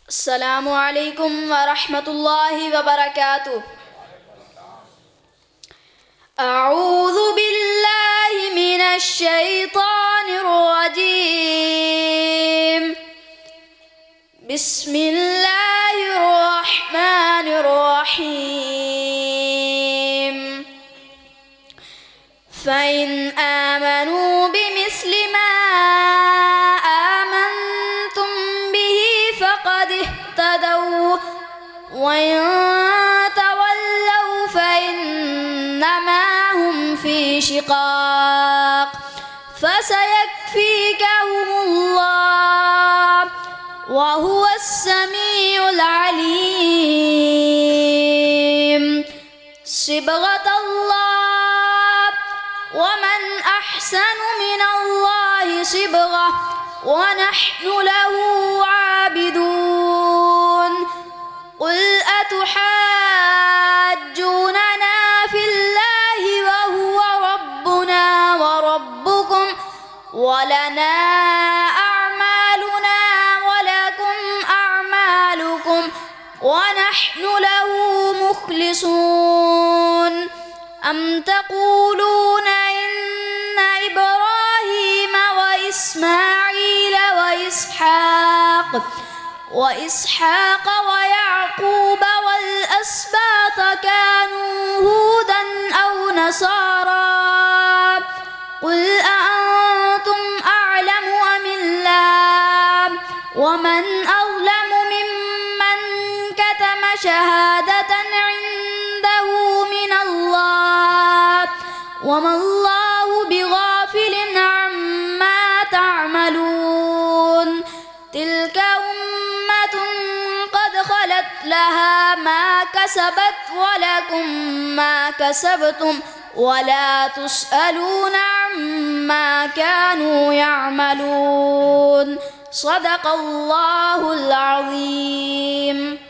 السلام عليكم ورحمة الله وبركاته. أعوذ بالله من الشيطان الرجيم. بسم الله الرحمن الرحيم. فإن آمنوا بمثل ما آمنتم به فقد اهتدوا، وإن تولوا فإنما هم في شقاق، فسيكفيكهم الله وهو السميع العليم. صبغة الله، ومن أحسن من الله صبغة، ونحن له عابدون. قل أتحاجوننا في الله وهو ربنا وربكم، ولنا أعمالنا ولكم أعمالكم، ونحن له مخلصون. أم تقولون إن إبراهيم وإسماعيل وإسحاق ويعقوب والأسباط كانوا هودا أو نصارى؟ قل أأنتم أعلم أم الله؟ ومن أظلم ممن كتم شهادة عنده من الله، وما الله بغافل عما تعملون. تلك أمة قد خلت لها ما كسبت ولكم ما كسبتم، ولا تسألون عما كانوا يعملون. صدق الله العظيم.